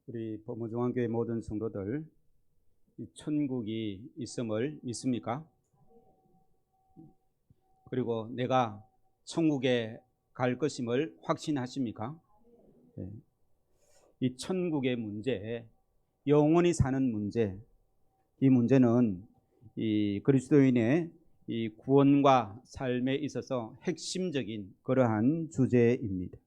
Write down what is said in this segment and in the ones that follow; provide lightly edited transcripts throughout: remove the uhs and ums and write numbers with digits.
우리 범어중앙교회 모든 성도들, 이 천국이 있음을 믿습니까? 그리고 내가 천국에 갈 것임을 확신하십니까? 네. 이 천국의 문제, 영원히 사는 문제, 이 문제는 이 그리스도인의 이 구원과 삶에 있어서 핵심적인 그러한 주제입니다.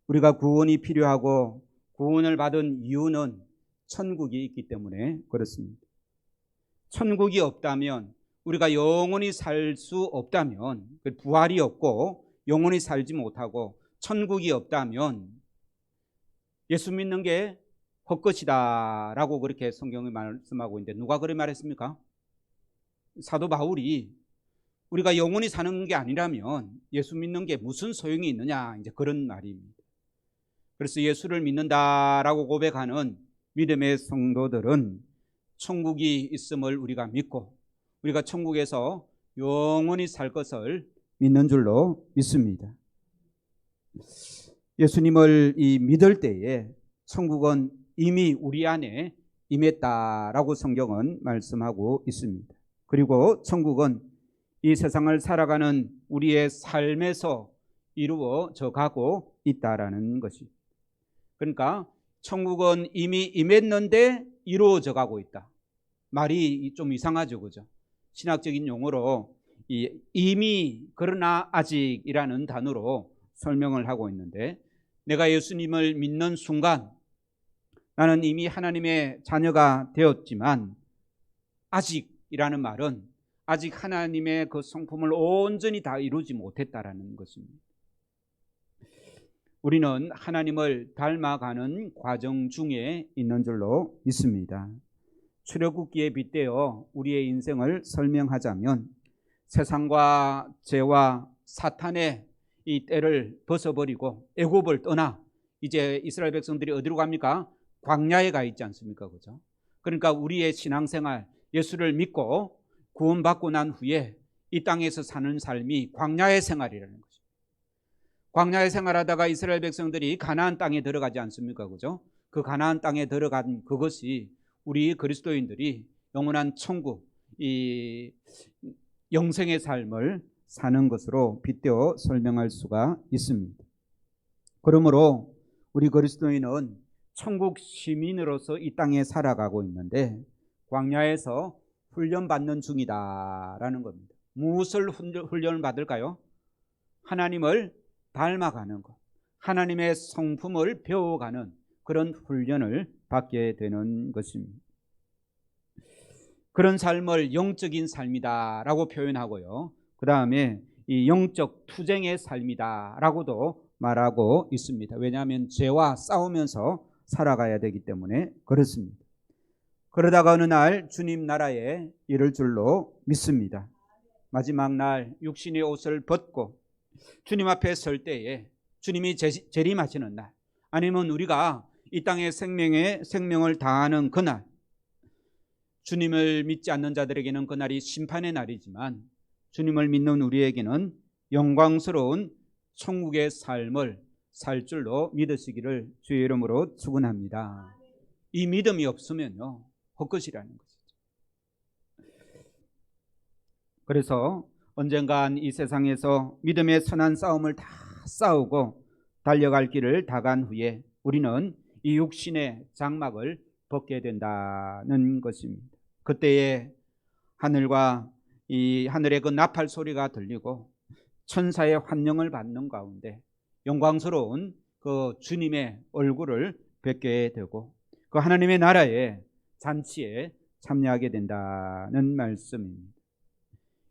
우리가 구원이 필요하고 구원을 받은 이유는 천국이 있기 때문에 그렇습니다. 천국이 없다면, 우리가 영원히 살 수 없다면, 부활이 없고 영원히 살지 못하고 천국이 없다면 예수 믿는 게 헛것이다 라고 그렇게 성경이 말씀하고 있는데, 누가 그렇게 말했습니까? 사도 바울이 우리가 영원히 사는 게 아니라면 예수 믿는 게 무슨 소용이 있느냐, 이제 그런 말입니다. 그래서 예수를 믿는다라고 고백하는 믿음의 성도들은 천국이 있음을 우리가 믿고 우리가 천국에서 영원히 살 것을 믿는 줄로 믿습니다. 예수님을 믿을 때에 천국은 이미 우리 안에 임했다라고 성경은 말씀하고 있습니다. 그리고 천국은 이 세상을 살아가는 우리의 삶에서 이루어져 가고 있다라는 것입니다. 그러니까 천국은 이미 임했는데 이루어져 가고 있다. 말이 좀 이상하죠, 그죠? 신학적인 용어로 이미 그러나 아직이라는 단어로 설명을 하고 있는데, 내가 예수님을 믿는 순간 나는 이미 하나님의 자녀가 되었지만 아직이라는 말은 아직 하나님의 그 성품을 온전히 다 이루지 못했다라는 것입니다. 우리는 하나님을 닮아가는 과정 중에 있는 줄로 믿습니다. 출애굽기에 빗대어 우리의 인생을 설명하자면, 세상과 죄와 사탄의 이 때를 벗어버리고 애굽을 떠나 이제 이스라엘 백성들이 어디로 갑니까? 광야에 가 있지 않습니까? 그죠? 그러니까 우리의 신앙생활, 예수를 믿고 구원받고 난 후에 이 땅에서 사는 삶이 광야의 생활이라는 거죠. 광야에 생활하다가 이스라엘 백성들이 가나안 땅에 들어가지 않습니까? 그죠? 그 가나안 땅에 들어간 그것이 우리 그리스도인들이 영원한 천국, 이 영생의 삶을 사는 것으로 빗대어 설명할 수가 있습니다. 그러므로 우리 그리스도인은 천국 시민으로서 이 땅에 살아가고 있는데 광야에서 훈련받는 중이다라는 겁니다. 무엇을 훈련을 받을까요? 하나님을 닮아가는 것, 하나님의 성품을 배워가는 그런 훈련을 받게 되는 것입니다. 그런 삶을 영적인 삶이다라고 표현하고요, 그 다음에 이 영적 투쟁의 삶이다라고도 말하고 있습니다. 왜냐하면 죄와 싸우면서 살아가야 되기 때문에 그렇습니다. 그러다가 어느 날 주님 나라에 이를 줄로 믿습니다. 마지막 날 육신의 옷을 벗고 주님 앞에 설 때에, 주님이 재림하시는 날, 아니면 우리가 이 땅의 생명을 다하는 그날, 주님을 믿지 않는 자들에게는 그날이 심판의 날이지만 주님을 믿는 우리에게는 영광스러운 천국의 삶을 살 줄로 믿으시기를 주의 이름으로 축원합니다. 이 믿음이 없으면요, 헛것이라는 것이죠. 그래서 언젠간 이 세상에서 믿음의 선한 싸움을 다 싸우고 달려갈 길을 다 간 후에 우리는 이 육신의 장막을 벗게 된다는 것입니다. 그때에 하늘과 이 하늘의 그 나팔 소리가 들리고 천사의 환영을 받는 가운데 영광스러운 그 주님의 얼굴을 뵙게 되고 그 하나님의 나라의 잔치에 참여하게 된다는 말씀입니다.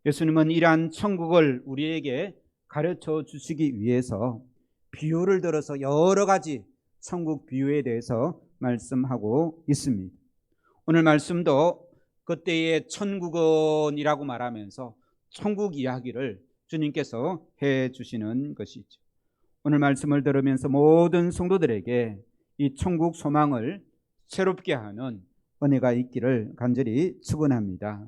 예수님은 이러한 천국을 우리에게 가르쳐 주시기 위해서 비유를 들어서 여러 가지 천국 비유에 대해서 말씀하고 있습니다. 오늘 말씀도 그때의 천국은이라고 말하면서 천국 이야기를 주님께서 해 주시는 것이죠. 오늘 말씀을 들으면서 모든 성도들에게 이 천국 소망을 새롭게 하는 은혜가 있기를 간절히 축원합니다.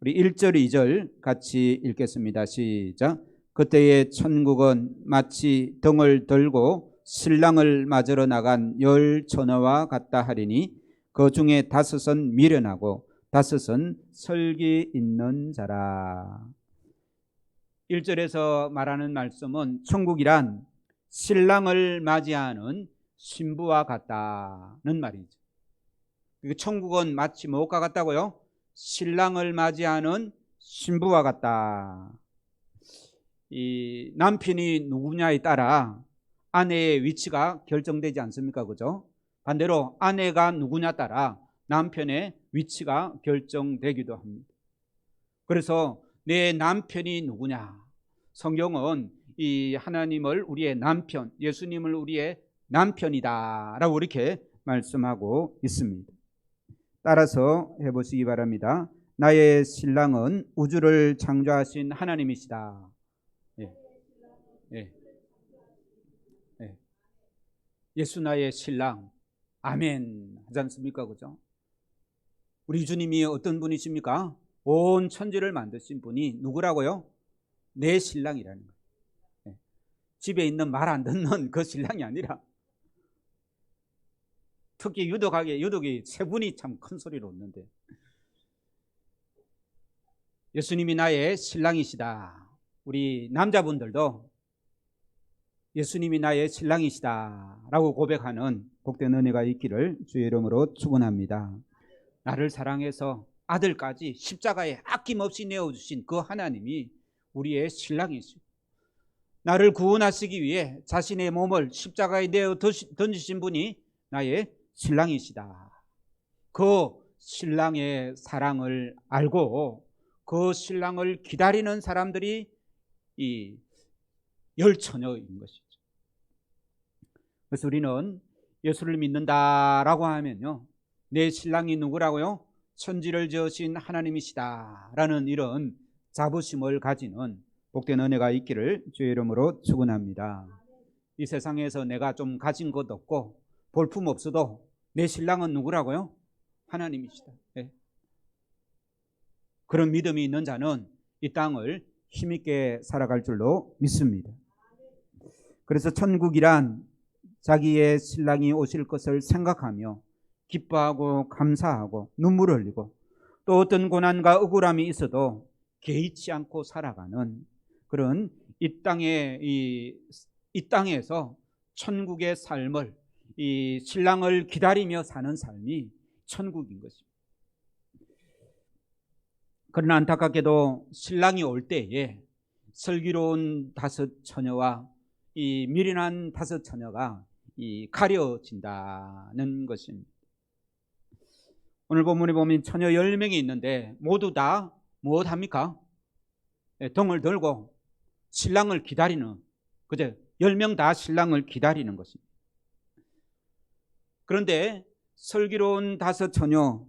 우리 1절 2절 같이 읽겠습니다. 시작. 그때의 천국은 마치 등을 들고 신랑을 맞으러 나간 10 처녀와 같다 하리니 그 중에 5은 미련하고 5은 설기 있는 자라. 1절에서 말하는 말씀은 천국이란 신랑을 맞이하는 신부와 같다는 말이죠. 천국은 마치 무엇과 같다고요? 신랑을 맞이하는 신부와 같다. 이 남편이 누구냐에 따라 아내의 위치가 결정되지 않습니까? 그죠? 반대로 아내가 누구냐 따라 남편의 위치가 결정되기도 합니다. 그래서 내 남편이 누구냐? 성경은 이 하나님을 우리의 남편, 예수님을 우리의 남편이다라고 이렇게 말씀하고 있습니다. 따라서 해보시기 바랍니다. 나의 신랑은 우주를 창조하신 하나님이시다. 예. 예. 예. 예수 나의 신랑. 아멘 하지 않습니까? 그죠? 우리 주님이 어떤 분이십니까? 온 천지를 만드신 분이 누구라고요? 내 신랑이라는 거예요. 예. 집에 있는 말 안 듣는 그 신랑이 아니라 특히 유독이 세 분이 참 큰 소리로 웃는데 예수님이 나의 신랑이시다. 우리 남자분들도 예수님이 나의 신랑이시다 라고 고백하는 복된 은혜가 있기를 주의 이름으로 축원합니다. 나를 사랑해서 아들까지 십자가에 아낌없이 내어주신 그 하나님이 우리의 신랑이시고 나를 구원하시기 위해 자신의 몸을 십자가에 내어 던지신 분이 나의 신랑이시다. 그 신랑의 사랑을 알고 그 신랑을 기다리는 사람들이 이 10 처녀인 것이죠. 그래서 우리는 예수를 믿는다라고 하면요, 내 신랑이 누구라고요? 천지를 지으신 하나님이시다라는 이런 자부심을 가지는 복된 은혜가 있기를 주의 이름으로 축원합니다. 이 세상에서 내가 좀 가진 것 없고 볼품 없어도 내 신랑은 누구라고요? 하나님이시다. 네. 그런 믿음이 있는 자는 이 땅을 힘있게 살아갈 줄로 믿습니다. 그래서 천국이란 자기의 신랑이 오실 것을 생각하며 기뻐하고 감사하고 눈물을 흘리고 또 어떤 고난과 억울함이 있어도 개의치 않고 살아가는 그런 이 땅에서 천국의 삶을 이 신랑을 기다리며 사는 삶이 천국인 것입니다. 그러나 안타깝게도 신랑이 올 때에 슬기로운 5 처녀와 이 미련한 5 처녀가 가려진다는 것입니다. 오늘 본문에 보면 처녀 10명이 있는데 모두 다 무엇합니까? 등을 들고 신랑을 기다리는, 그죠? 10명 다 신랑을 기다리는 것입니다. 그런데 슬기로운 5 처녀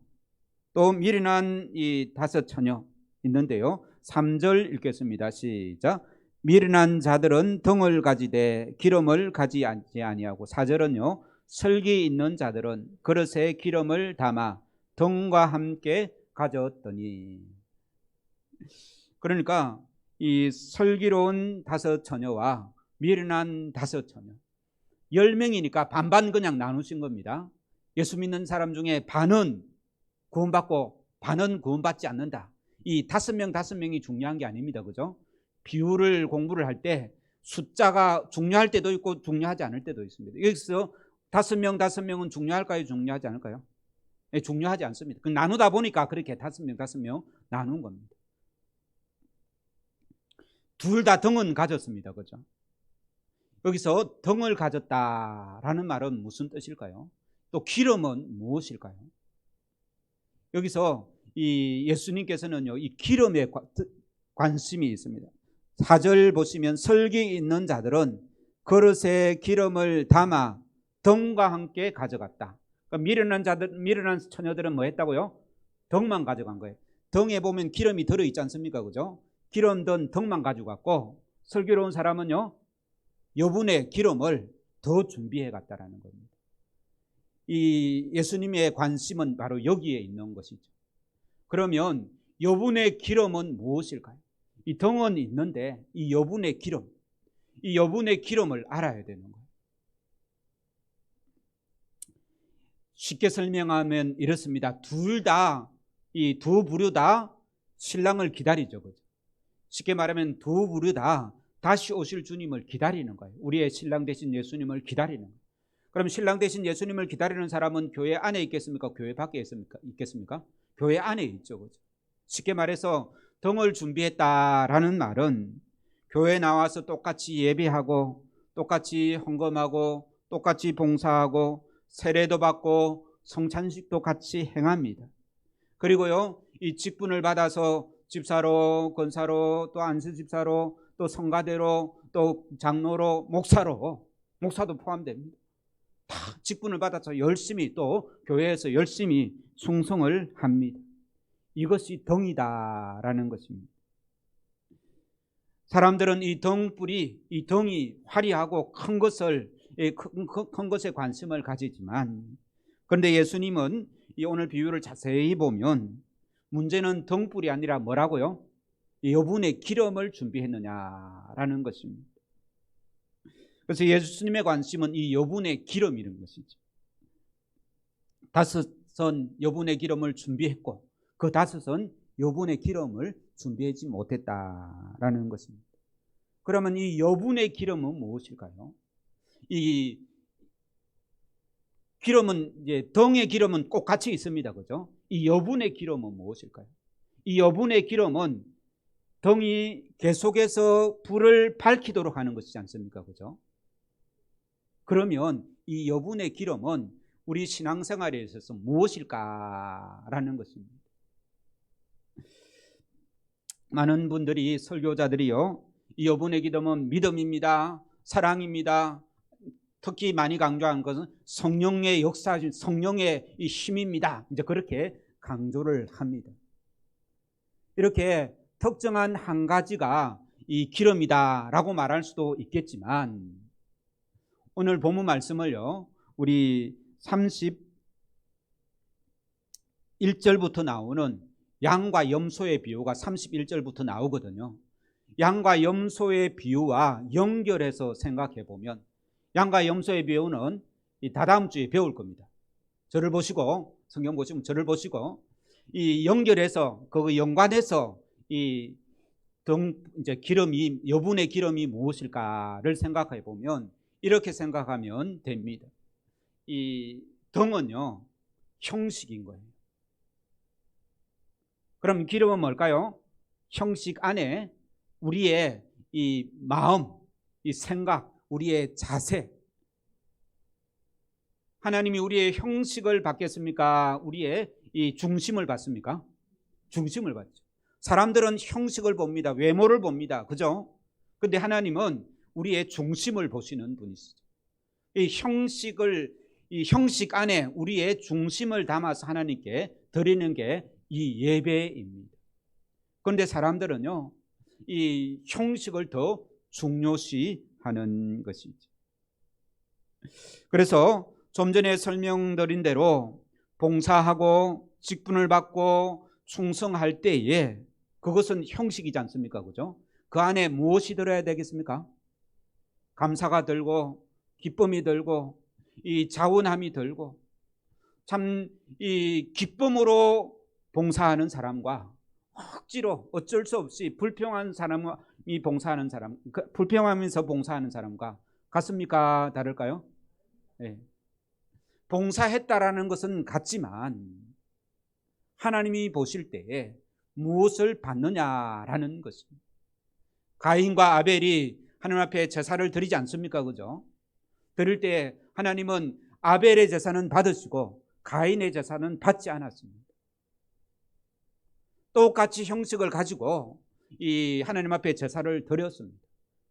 또 미련한 이 5 처녀 있는데요, 3절 읽겠습니다. 시작. 미련한 자들은 등을 가지되 기름을 가지지 아니하고, 4절은요, 슬기 있는 자들은 그릇에 기름을 담아 등과 함께 가졌더니. 그러니까 이 슬기로운 5 처녀와 미련한 5 처녀 10명이니까 반반 그냥 나누신 겁니다. 예수 믿는 사람 중에 반은 구원받고 반은 구원받지 않는다. 이 5명이 중요한 게 아닙니다. 그죠? 비율을 공부를 할 때 숫자가 중요할 때도 있고 중요하지 않을 때도 있습니다. 여기서 5명은 중요할까요? 중요하지 않을까요? 네, 중요하지 않습니다. 그 나누다 보니까 그렇게 5명 나눈 겁니다. 둘 다 등은 가졌습니다. 그죠? 여기서 등을 가졌다라는 말은 무슨 뜻일까요? 또 기름은 무엇일까요? 여기서 이 예수님께서는요, 이 기름에 관심이 있습니다. 4절 보시면 설기 있는 자들은 그릇에 기름을 담아 등과 함께 가져갔다. 그러니까 미련한 처녀들은 뭐 했다고요? 등만 가져간 거예요. 등에 보면 기름이 들어있지 않습니까? 그죠? 기름 든 등만 가져갔고, 슬기로운 사람은요, 여분의 기름을 더 준비해 갔다라는 겁니다. 이 예수님의 관심은 바로 여기에 있는 것이죠. 그러면 여분의 기름은 무엇일까요? 이 등은 있는데 이 여분의 기름을 알아야 되는 거예요. 쉽게 설명하면 이렇습니다. 이 두 부류 다 신랑을 기다리죠. 그죠? 쉽게 말하면 두 부류 다 다시 오실 주님을 기다리는 거예요. 우리의 신랑 되신 예수님을 기다리는 거예요. 그럼 신랑 되신 예수님을 기다리는 사람은 교회 안에 있겠습니까? 교회 밖에 있겠습니까? 교회 안에 있죠. 그죠? 쉽게 말해서 등을 준비했다라는 말은 교회 나와서 똑같이 예배하고 똑같이 헌금하고 똑같이 봉사하고 세례도 받고 성찬식도 같이 행합니다. 그리고요, 이 직분을 받아서 집사로, 권사로, 또 안수집사로, 또 성가대로, 또 장로로, 목사도 포함됩니다. 다 직분을 받아서 열심히 또 교회에서 열심히 충성을 합니다. 이것이 덩이다라는 것입니다. 사람들은 이 덩이 화려하고 큰 것에 관심을 가지지만, 그런데 예수님은 이 오늘 비유를 자세히 보면 문제는 덩불이 아니라 뭐라고요? 여분의 기름을 준비했느냐라는 것입니다. 그래서 예수님의 관심은 이 여분의 기름이라는 것이죠. 5선 여분의 기름을 준비했고 그 5선 여분의 기름을 준비하지 못했다라는 것입니다. 그러면 이 여분의 기름은 무엇일까요? 이 기름은 이제 덩의 기름은 꼭 같이 있습니다. 그죠? 이 여분의 기름은 무엇일까요? 이 여분의 기름은 덩이 계속해서 불을 밝히도록 하는 것이지 않습니까? 그죠? 그러면 이 여분의 기름은 우리 신앙생활에 있어서 무엇일까라는 것입니다. 많은 분들이, 설교자들이요, 이 여분의 기름은 믿음입니다, 사랑입니다, 특히 많이 강조하는 것은 성령의 역사, 성령의 이 힘입니다, 이제 그렇게 강조를 합니다. 이렇게 특정한 한 가지가 이 기름이다라고 말할 수도 있겠지만, 오늘 본문 말씀을요, 우리 31절부터 나오는 양과 염소의 비유가 31절부터 나오거든요. 양과 염소의 비유와 연결해서 생각해 보면, 양과 염소의 비유는 다다음 주에 배울 겁니다. 저를 보시고, 성경 보시면 저를 보시고, 이 연결해서, 그 연관해서 이제 기름이, 여분의 기름이 무엇일까를 생각해 보면 이렇게 생각하면 됩니다. 이 덩은요, 형식인 거예요. 그럼 기름은 뭘까요? 형식 안에 우리의 이 마음, 이 생각, 우리의 자세. 하나님이 우리의 형식을 받겠습니까? 우리의 이 중심을 받습니까? 중심을 받죠. 사람들은 형식을 봅니다. 외모를 봅니다. 그죠? 근데 하나님은 우리의 중심을 보시는 분이시죠. 이 형식 안에 우리의 중심을 담아서 하나님께 드리는 게 이 예배입니다. 그런데 사람들은요, 이 형식을 더 중요시하는 것이죠. 그래서 좀 전에 설명드린 대로 봉사하고 직분을 받고 충성할 때에 그것은 형식이지 않습니까? 그죠? 그 안에 무엇이 들어야 되겠습니까? 감사가 들고 기쁨이 들고 이 자원함이 들고, 참 이 기쁨으로 봉사하는 사람과 억지로 어쩔 수 없이 불평한 사람이 봉사하는 사람, 불평하면서 봉사하는 사람과 같습니까? 다를까요? 네. 봉사했다라는 것은 같지만 하나님이 보실 때에 무엇을 받느냐라는 것입니다. 가인과 아벨이 하나님 앞에 제사를 드리지 않습니까? 그죠? 드릴 때 하나님은 아벨의 제사는 받으시고 가인의 제사는 받지 않았습니다. 똑같이 형식을 가지고 이 하나님 앞에 제사를 드렸습니다.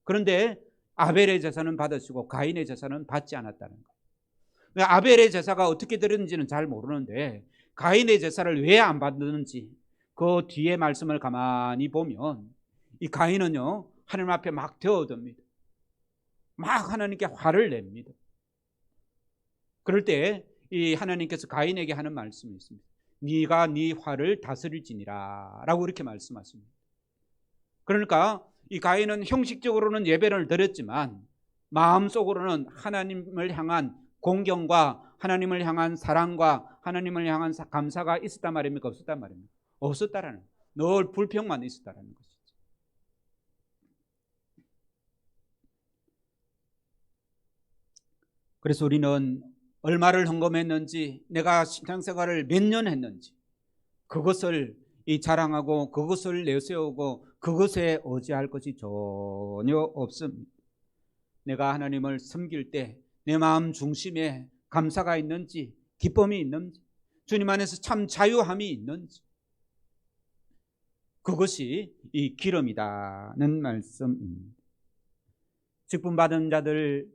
그런데 아벨의 제사는 받으시고 가인의 제사는 받지 않았다는 거예요. 아벨의 제사가 어떻게 드렸는지는 잘 모르는데 가인의 제사를 왜 안 받는지 그 뒤에 말씀을 가만히 보면 이 가인은요, 하나님 앞에 막 되어듭니다. 막 하나님께 화를 냅니다. 그럴 때 이 하나님께서 가인에게 하는 말씀이 있습니다. 네가 네 화를 다스릴지니라 라고 이렇게 말씀하십니다. 그러니까 이 가인은 형식적으로는 예배를 드렸지만 마음속으로는 하나님을 향한 공경과 하나님을 향한 사랑과 하나님을 향한 감사가 있었단 말입니까? 없었단 말입니까? 없었다라는, 늘 불평만 있었다라는 것이죠. 그래서 우리는 얼마를 헌금했는지, 내가 신앙생활을 몇 년 했는지 그것을 자랑하고 그것을 내세우고 그것에 의지할 것이 전혀 없습니다. 내가 하나님을 섬길 때 내 마음 중심에 감사가 있는지, 기쁨이 있는지, 주님 안에서 참 자유함이 있는지, 그것이 이 기름이다는 말씀입니다. 직분받은 자들,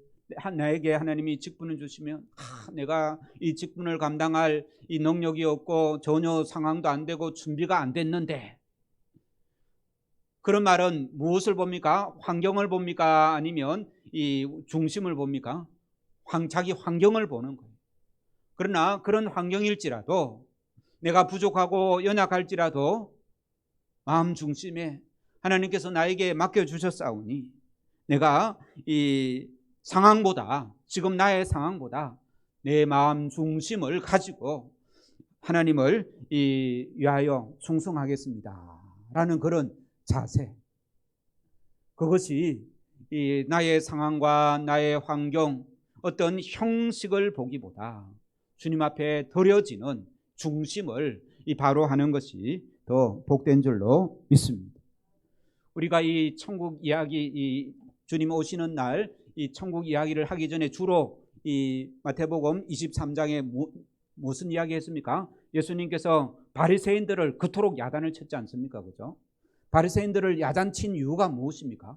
나에게 하나님이 직분을 주시면 내가 이 직분을 감당할 이 능력이 없고 전혀 상황도 안 되고 준비가 안 됐는데, 그런 말은 무엇을 봅니까? 환경을 봅니까? 아니면 이 중심을 봅니까? 자기 환경을 보는 거예요. 그러나 그런 환경일지라도, 내가 부족하고 연약할지라도 마음 중심에 하나님께서 나에게 맡겨주셨사오니 내가 이 상황보다, 지금 나의 상황보다 내 마음 중심을 가지고 하나님을 위하여 충성하겠습니다 라는 그런 자세, 그것이 나의 상황과 나의 환경, 어떤 형식을 보기보다 주님 앞에 드려지는 중심을 바로 하는 것이 더 복된 줄로 믿습니다. 우리가 이 천국 이야기, 주님 오시는 날 이 천국 이야기를 하기 전에 주로 이 마태복음 23장에 무슨 이야기 했습니까? 예수님께서 바리새인들을 그토록 야단을 쳤지 않습니까? 그죠? 바리새인들을 야단친 이유가 무엇입니까?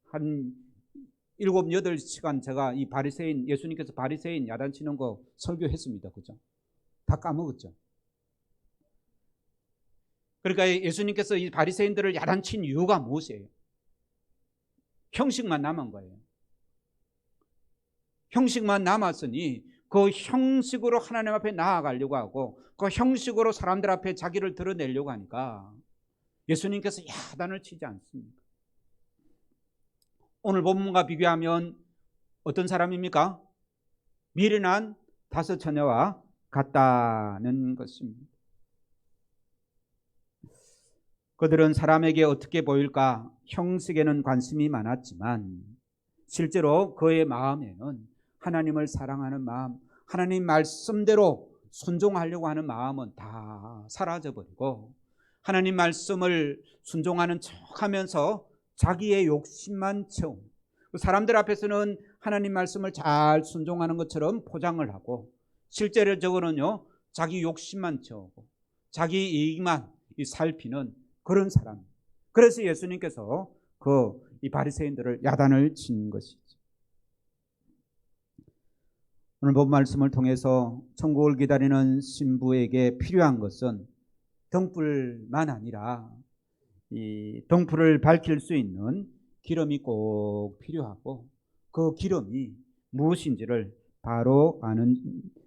한 7, 8시간 제가 이 바리새인, 예수님께서 바리새인 야단치는 거 설교했습니다. 그죠? 다 까먹었죠. 그러니까 예수님께서 이 바리새인들을 야단친 이유가 무엇이에요? 형식만 남은 거예요. 형식만 남았으니 그 형식으로 하나님 앞에 나아가려고 하고 그 형식으로 사람들 앞에 자기를 드러내려고 하니까 예수님께서 야단을 치지 않습니다. 오늘 본문과 비교하면 어떤 사람입니까? 미련한 5 처녀와 같다는 것입니다. 그들은 사람에게 어떻게 보일까 형식에는 관심이 많았지만 실제로 그의 마음에는 하나님을 사랑하는 마음, 하나님 말씀대로 순종하려고 하는 마음은 다 사라져버리고 하나님 말씀을 순종하는 척하면서 자기의 욕심만 채우고, 사람들 앞에서는 하나님 말씀을 잘 순종하는 것처럼 포장을 하고 실제적으로는요 자기 욕심만 채우고 자기 이익만 살피는 그런 사람. 그래서 예수님께서 이 바리새인들을 야단을 친 것이죠. 오늘 본 말씀을 통해서 천국을 기다리는 신부에게 필요한 것은 등불만 아니라 이 등불을 밝힐 수 있는 기름이 꼭 필요하고, 그 기름이 무엇인지를 바로 아는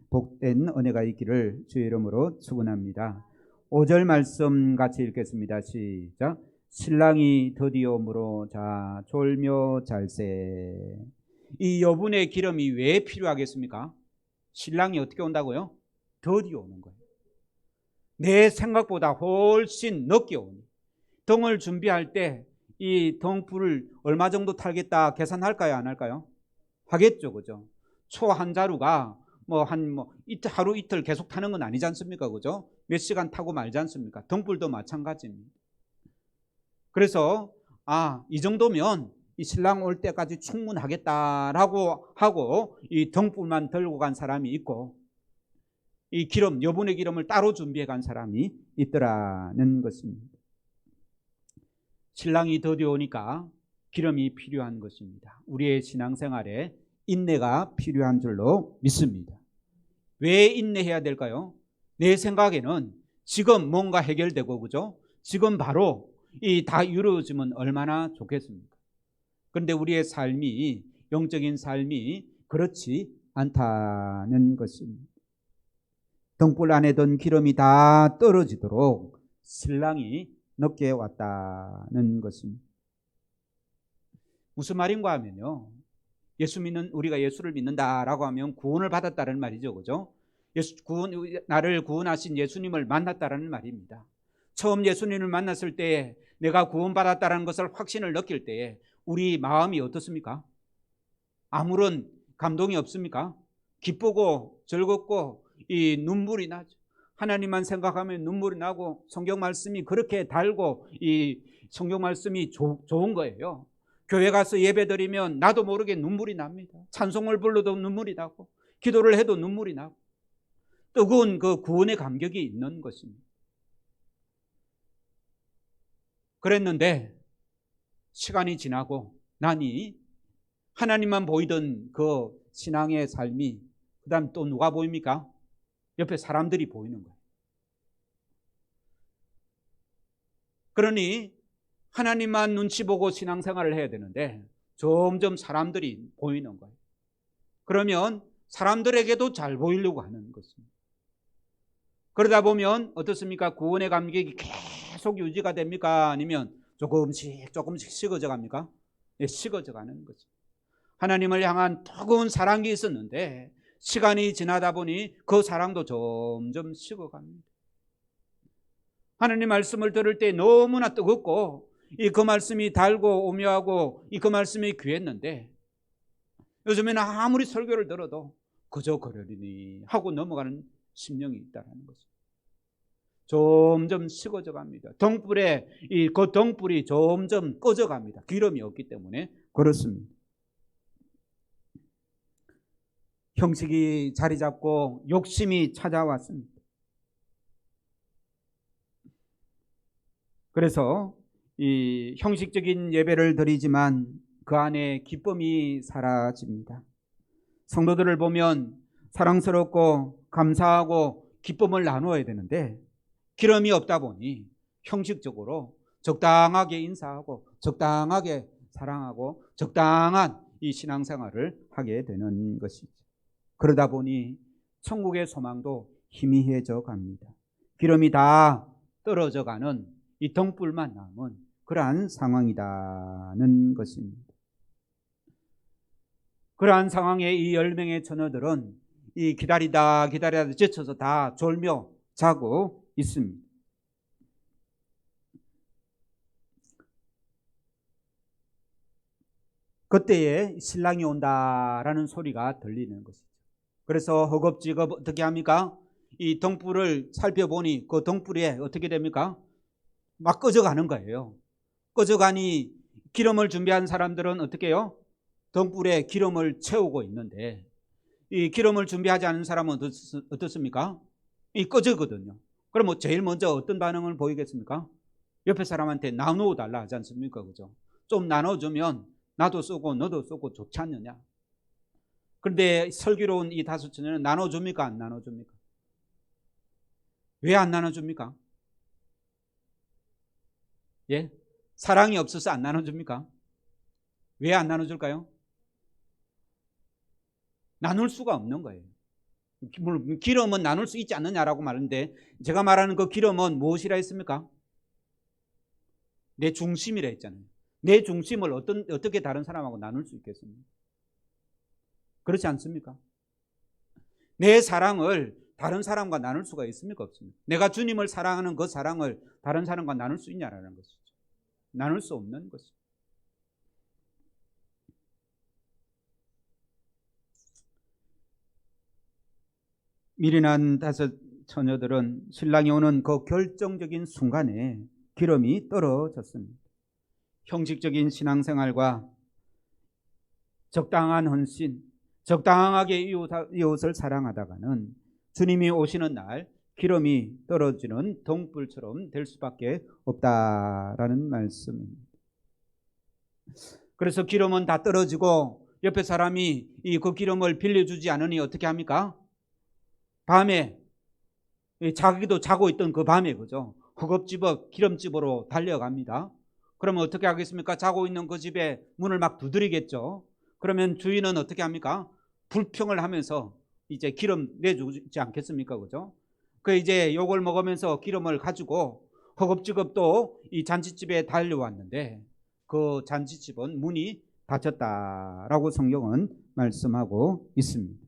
복된 은혜가 있기를 주의 이름으로 축원합니다. 5절 말씀 같이 읽겠습니다. 시작. 신랑이 드디어 오므로 자 졸며 잘세. 이 여분의 기름이 왜 필요하겠습니까? 신랑이 어떻게 온다고요? 드디어 오는 거예요. 내 생각보다 훨씬 늦게 오니, 등을 준비할 때 이 등불을 얼마 정도 탈겠다 계산할까요? 안 할까요? 하겠죠. 그죠? 초 한 자루가 이틀, 하루 이틀 계속 타는 건 아니지 않습니까? 그죠? 몇 시간 타고 말지 않습니까? 등불도 마찬가지입니다. 그래서 이 정도면 이 신랑 올 때까지 충분하겠다라고 하고 이 등불만 들고 간 사람이 있고, 이 기름, 여분의 기름을 따로 준비해 간 사람이 있더라는 것입니다. 신랑이 드디어 오니까 기름이 필요한 것입니다. 우리의 신앙생활에 인내가 필요한 줄로 믿습니다. 왜 인내해야 될까요? 내 생각에는 지금 뭔가 해결되고, 그죠? 지금 바로 다 이루어지면 얼마나 좋겠습니까? 그런데 우리의 삶이, 영적인 삶이 그렇지 않다는 것입니다. 등불 안에 든 기름이 다 떨어지도록 신랑이 늦게 왔다는 것입니다. 무슨 말인가 하면요, 우리가 예수를 믿는다라고 하면 구원을 받았다는 말이죠, 그죠? 나를 구원하신 예수님을 만났다라는 말입니다. 처음 예수님을 만났을 때에 내가 구원받았다는 것을 확신을 느낄 때에 우리 마음이 어떻습니까? 아무런 감동이 없습니까? 기쁘고 즐겁고 이 눈물이 나죠. 하나님만 생각하면 눈물이 나고 성경 말씀이 그렇게 달고 이 성경 말씀이 좋은 거예요. 교회 가서 예배드리면 나도 모르게 눈물이 납니다. 찬송을 불러도 눈물이 나고 기도를 해도 눈물이 나고 뜨거운 그 구원의 감격이 있는 것입니다. 그랬는데 시간이 지나고 나니 하나님만 보이던 그 신앙의 삶이 그다음 또 누가 보입니까? 옆에 사람들이 보이는 거예요. 그러니 하나님만 눈치 보고 신앙생활을 해야 되는데 점점 사람들이 보이는 거예요. 그러면 사람들에게도 잘 보이려고 하는 것입니다. 그러다 보면 어떻습니까? 구원의 감격이 계속 유지가 됩니까? 아니면 조금씩 식어져 갑니까? 예, 식어져 가는 거죠. 하나님을 향한 뜨거운 사랑이 있었는데 시간이 지나다 보니 그 사랑도 점점 식어갑니다. 하나님 말씀을 들을 때 너무나 뜨겁고 그 말씀이 달고 오묘하고 그 말씀이 귀했는데 요즘에는 아무리 설교를 들어도 그저 그러리니 하고 넘어가는 심령이 있다는 것입니다. 점점 식어져 갑니다. 그 등불이 점점 꺼져 갑니다. 기름이 없기 때문에 그렇습니다. 형식이 자리 잡고 욕심이 찾아왔습니다. 그래서 이 형식적인 예배를 드리지만 그 안에 기쁨이 사라집니다. 성도들을 보면 사랑스럽고 감사하고 기쁨을 나누어야 되는데 기름이 없다 보니 형식적으로 적당하게 인사하고 적당하게 사랑하고 적당한 이 신앙생활을 하게 되는 것이죠. 그러다 보니 천국의 소망도 희미해져 갑니다. 기름이 다 떨어져 가는 이 등불만 남은 그러한 상황이라는 것입니다. 그러한 상황에 이 10명의 처녀들은 이 기다리다 지쳐서 다 졸며 자고 있습니다. 그때에 신랑이 온다라는 소리가 들리는 것이죠. 그래서 허겁지겁 어떻게 합니까? 이 등불을 살펴보니 그 등불에 어떻게 됩니까? 막 꺼져가는 거예요. 꺼져가니 기름을 준비한 사람들은 어떻게 해요? 등불에 기름을 채우고 있는데 이 기름을 준비하지 않은 사람은 어떻습니까? 이 꺼져거든요. 그럼 제일 먼저 어떤 반응을 보이겠습니까? 옆에 사람한테 나누어 달라 하지 않습니까? 그죠? 좀 나눠주면 나도 쓰고 너도 쓰고 좋지 않느냐? 그런데 슬기로운 이 5 처녀는 나눠줍니까? 안 나눠줍니까? 왜 안 나눠줍니까? 예? 사랑이 없어서 안 나눠줍니까? 왜 안 나눠줄까요? 나눌 수가 없는 거예요. 물론 기름은 나눌 수 있지 않느냐라고 말하는데 제가 말하는 그 기름은 무엇이라 했습니까? 내 중심이라 했잖아요. 내 중심을 어떻게 다른 사람하고 나눌 수 있겠습니까? 그렇지 않습니까? 내 사랑을 다른 사람과 나눌 수가 있습니까? 없습니까? 내가 주님을 사랑하는 그 사랑을 다른 사람과 나눌 수 있냐라는 것이죠. 나눌 수 없는 것이죠. 미련한 5 처녀들은 신랑이 오는 그 결정적인 순간에 기름이 떨어졌습니다. 형식적인 신앙생활과 적당한 헌신, 적당하게 이웃을 사랑하다가는 주님이 오시는 날 기름이 떨어지는 등불처럼 될 수밖에 없다라는 말씀입니다. 그래서 기름은 다 떨어지고 옆에 사람이 그 기름을 빌려주지 않으니 어떻게 합니까? 밤에 자기도 자고 있던 그 밤에 그죠? 허겁지겁 기름집으로 달려갑니다. 그러면 어떻게 하겠습니까? 자고 있는 그 집에 문을 막 두드리겠죠. 그러면 주인은 어떻게 합니까? 불평을 하면서 이제 기름 내주지 않겠습니까? 그죠? 그 이제 욕을 먹으면서 기름을 가지고 허겁지겁 또 이 잔치집에 달려왔는데 그 잔치집은 문이 다쳤다라고 성경은 말씀하고 있습니다.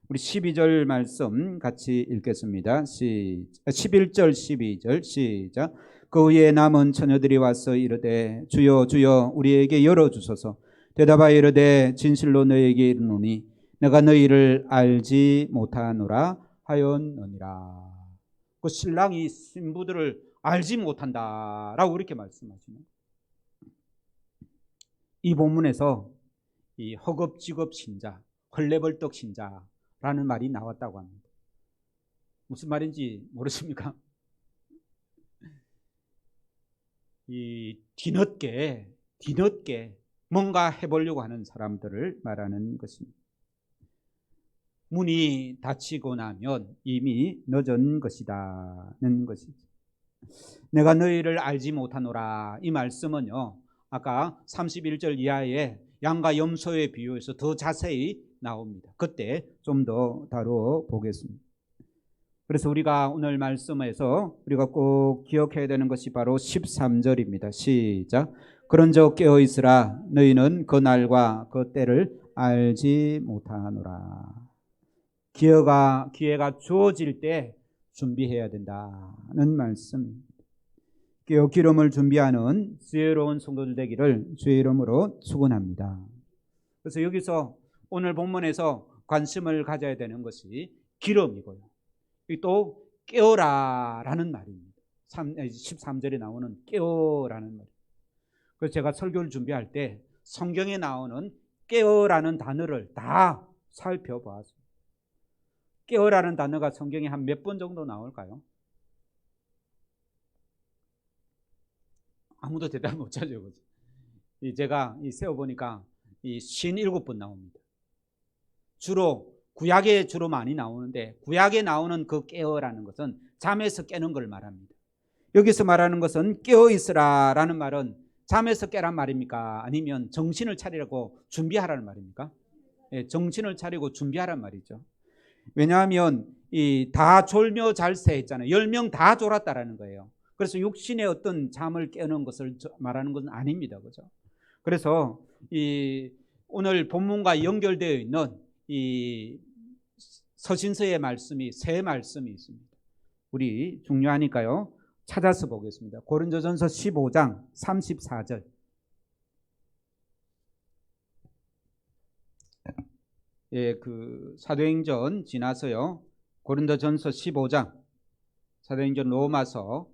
우리 12절 말씀 같이 읽겠습니다. 11절 12절 시작. 그 후에 남은 처녀들이 와서 이르되 주여 주여 우리에게 열어주소서. 대답하여 이르되 진실로 너희에게 이르노니 내가 너희를 알지 못하노라 하였느니라. 그 신랑이 신부들을 알지 못한다라고 그렇게 말씀하시는 이 본문에서 이 허겁지겁 신자, 헐레벌떡 신자라는 말이 나왔다고 합니다. 무슨 말인지 모르십니까? 이 뒤늦게 뭔가 해보려고 하는 사람들을 말하는 것입니다. 문이 닫히고 나면 이미 늦은 것이다는 것이죠. 내가 너희를 알지 못하노라 이 말씀은요, 아까 31절 이하의 양과 염소의 비유에서 더 자세히 나옵니다. 그때 좀 더 다루어 보겠습니다. 그래서 우리가 오늘 말씀에서 우리가 꼭 기억해야 되는 것이 바로 13절입니다. 시작. 그런즉 깨어 있으라. 너희는 그 날과 그 때를 알지 못하노라. 기회가 주어질 때 준비해야 된다는 말씀입니다. 깨어 기름을 준비하는 지혜로운 성도들 되기를 주의 이름으로 축원합니다. 그래서 여기서 오늘 본문에서 관심을 가져야 되는 것이 기름이고요. 또 깨어라라는 말입니다. 13절에 나오는 깨어라는 말. 그래서 제가 설교를 준비할 때 성경에 나오는 깨어라는 단어를 다 살펴보았습니다. 깨어라는 단어가 성경에 한 몇 번 정도 나올까요? 아무도 대답 못 하죠. 제가 세어보니까 57번 나옵니다. 주로 구약에 주로 많이 나오는데, 구약에 나오는 그 깨어라는 것은 잠에서 깨는 걸 말합니다. 여기서 말하는 것은 깨어 있으라라는 말은 잠에서 깨란 말입니까? 아니면 정신을 차리라고 준비하라는 말입니까? 예, 정신을 차리고 준비하란 말이죠. 왜냐하면 다 졸며 잘 새 했잖아요. 10명 다 졸았다라는 거예요. 그래서 육신의 어떤 잠을 깨는 것을 말하는 것은 아닙니다. 그죠? 그래서 오늘 본문과 연결되어 있는 이 서신서의 말씀이 세 말씀이 있습니다. 우리 중요하니까요, 찾아서 보겠습니다. 고린도전서 15장 34절. 예, 그 사도행전 지나서요, 고린도전서 15장, 사도행전 로마서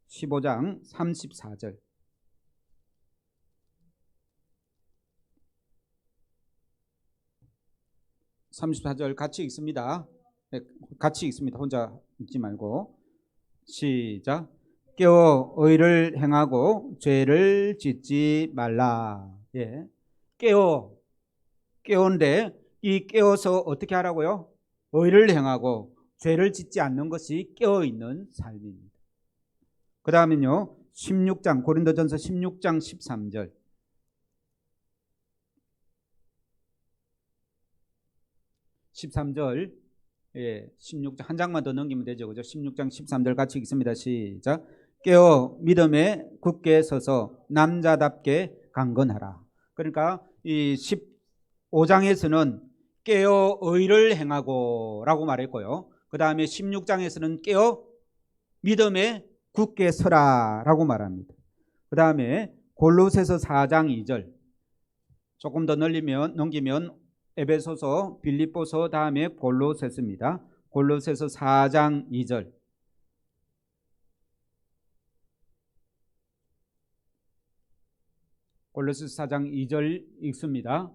15장 34절. 같이 읽습니다. 네, 같이 읽습니다. 혼자 읽지 말고. 시작. 깨어 의를 행하고 죄를 짓지 말라. 예. 깨어인데 이 깨어서 어떻게 하라고요? 의를 행하고 죄를 짓지 않는 것이 깨어 있는 삶입니다. 그 다음은요, 16장 고린도전서 16장 13절. 13절, 예, 16장 한 장만 더 넘기면 되죠, 그죠? 16장 13절 같이 읽습니다. 시작. 깨어 믿음에 굳게 서서 남자답게 강건하라. 그러니까 이 15장에서는 깨어 의를 행하고라고 말했고요. 그 다음에 16장에서는 깨어 믿음에 굳게 서라라고 말합니다. 그 다음에 골로새서 4장 2절. 조금 더 넘기면 에베소서, 빌립보서, 다음에 골로새서입니다. 골로새서 4장 2절. 골로새서 4장 2절 읽습니다.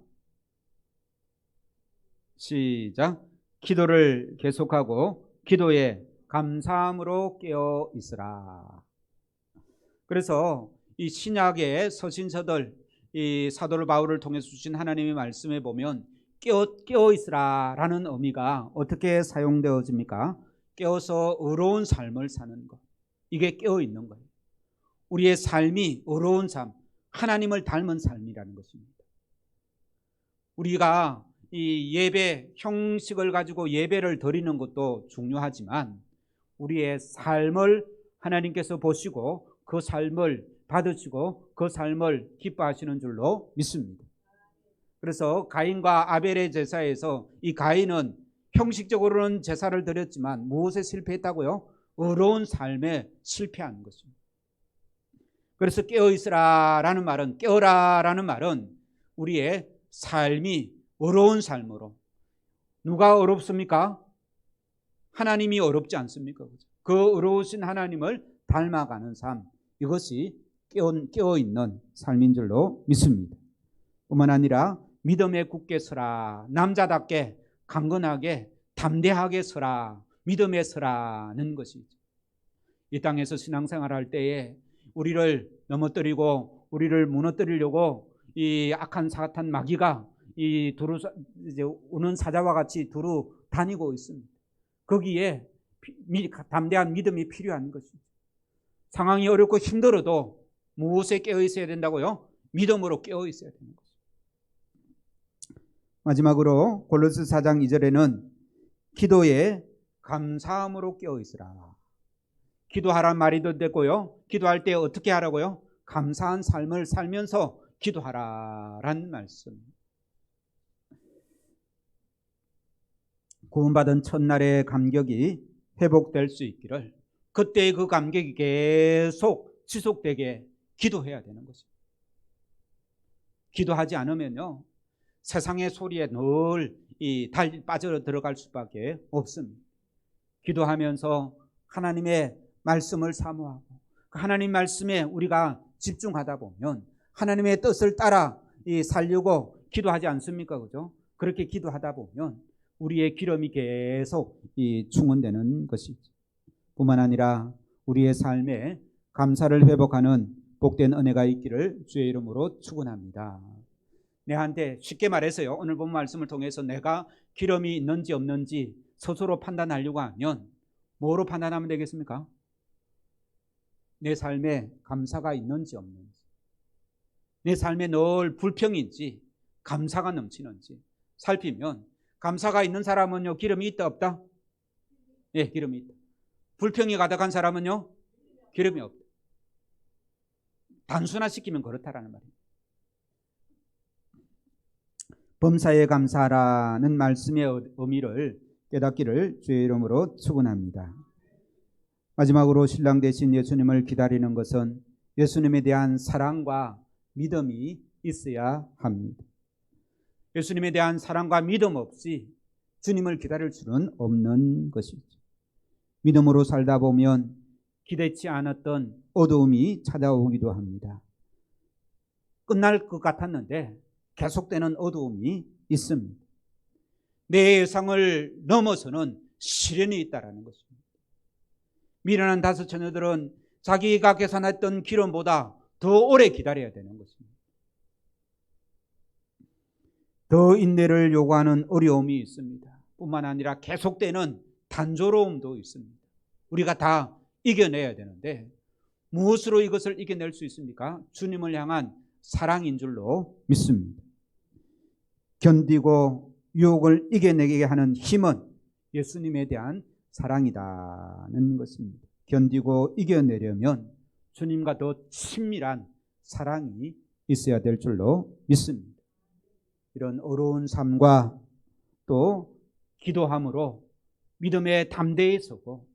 시작. 기도를 계속하고 기도에 감사함으로 깨어 있으라. 그래서 이 신약의 서신서들, 이 사도 바울을 통해서 주신 하나님의 말씀에 보면 깨어 있으라라는 의미가 어떻게 사용되어집니까? 깨어서 의로운 삶을 사는 것. 이게 깨어 있는 거예요. 우리의 삶이 의로운 삶, 하나님을 닮은 삶이라는 것입니다. 우리가 이 예배 형식을 가지고 예배를 드리는 것도 중요하지만 우리의 삶을 하나님께서 보시고 그 삶을 받으시고 그 삶을 기뻐하시는 줄로 믿습니다. 그래서 가인과 아벨의 제사에서 이 가인은 형식적으로는 제사를 드렸지만 무엇에 실패했다고요? 어려운 삶에 실패한 것입니다. 그래서 깨어있으라라는 말은, 깨어라라는 말은 우리의 삶이 어려운 삶으로. 누가 어렵습니까? 하나님이 어렵지 않습니까? 그 어려우신 하나님을 닮아가는 삶, 이것이 깨어있는 삶인 줄로 믿습니다. 뿐만 아니라 믿음에 굳게 서라, 남자답게 강건하게 담대하게 서라, 믿음에 서라는 것이죠. 이 땅에서 신앙생활할 때에 우리를 넘어뜨리고 우리를 무너뜨리려고 이 악한 사탄 마귀가 이 두루 이제 우는 사자와 같이 두루 다니고 있습니다. 거기에 담대한 믿음이 필요한 것이죠. 상황이 어렵고 힘들어도 무엇에 깨어 있어야 된다고요? 믿음으로 깨어 있어야 되는 것입니다. 마지막으로 골로새 4장 2절에는 기도에 감사함으로 깨어 있으라. 기도하란 말이도 됐고요. 기도할 때 어떻게 하라고요? 감사한 삶을 살면서 기도하라라는 말씀. 구원받은 첫날의 감격이 회복될 수 있기를, 그때의 그 감격이 계속 지속되게 기도해야 되는 것입니다. 기도하지 않으면요, 세상의 소리에 늘 빠져 들어갈 수밖에 없습니다. 기도하면서 하나님의 말씀을 사모하고 하나님 말씀에 우리가 집중하다 보면 하나님의 뜻을 따라 살려고 기도하지 않습니까? 그죠? 그렇게 기도하다 보면 우리의 기름이 계속 충원되는 것이죠. 뿐만 아니라 우리의 삶에 감사를 회복하는 복된 은혜가 있기를 주의 이름으로 축원합니다. 내한테 쉽게 말해서요, 오늘 본 말씀을 통해서 내가 기름이 있는지 없는지 스스로 판단하려고 하면 뭐로 판단하면 되겠습니까? 내 삶에 감사가 있는지 없는지, 내 삶에 늘 불평인지 감사가 넘치는지 살피면, 감사가 있는 사람은요, 기름이 있다 없다? 네, 기름이 있다. 불평이 가득한 사람은요, 기름이 없다. 단순화시키면 그렇다라는 말입니다. 범사에 감사하라는 말씀의 의미를 깨닫기를 주의 이름으로 축원합니다. 마지막으로 신랑 되신 예수님을 기다리는 것은 예수님에 대한 사랑과 믿음이 있어야 합니다. 예수님에 대한 사랑과 믿음 없이 주님을 기다릴 수는 없는 것이죠. 믿음으로 살다 보면 기대치 않았던 어두움이 찾아오기도 합니다. 끝날 것 같았는데 계속되는 어두움이 있습니다. 내 예상을 넘어서는 시련이 있다는 것입니다. 미련한 다섯 처녀들은 자기가 계산했던 기름보다 더 오래 기다려야 되는 것입니다. 더 인내를 요구하는 어려움이 있습니다. 뿐만 아니라 계속되는 단조로움도 있습니다. 우리가 다 이겨내야 되는데 무엇으로 이것을 이겨낼 수 있습니까? 주님을 향한 사랑인 줄로 믿습니다. 견디고 유혹을 이겨내게 하는 힘은 예수님에 대한 사랑이라는 것입니다. 견디고 이겨내려면 주님과 더 친밀한 사랑이 있어야 될 줄로 믿습니다. 이런 어려운 삶과 또 기도함으로 믿음에 담대히 서고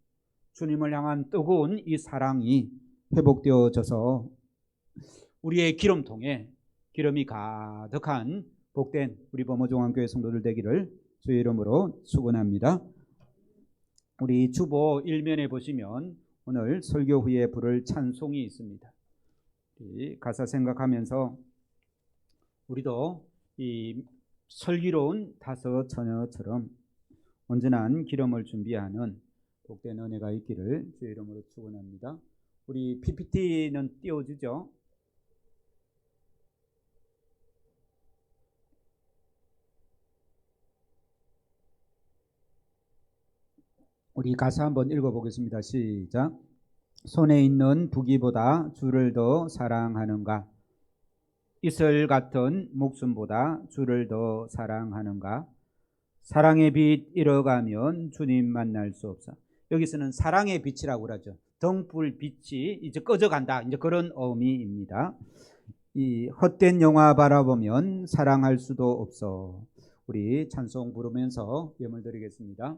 주님을 향한 뜨거운 이 사랑이 회복되어져서 우리의 기름통에 기름이 가득한 복된 우리 범어종안교회 성도들 되기를 주의 이름으로 축원합니다. 우리 주보 1면에 보시면 오늘 설교 후에 부를 찬송이 있습니다. 가사 생각하면서 우리도 이 슬기로운 다섯 처녀처럼 온전한 기름을 준비하는 복된 은혜가 있기를 주의 이름으로 축원합니다. 우리 PPT는 띄워주죠. 우리 가사 한번 읽어보겠습니다. 시작. 손에 있는 부귀보다 주를 더 사랑하는가? 이슬 같은 목숨보다 주를 더 사랑하는가? 사랑의 빛 잃어가면 주님 만날 수 없어. 여기서는 사랑의 빛이라고 그러죠. 등불 빛이 이제 꺼져간다, 이제 그런 의미입니다. 이 헛된 영화 바라보면 사랑할 수도 없어. 우리 찬송 부르면서 예물 드리겠습니다.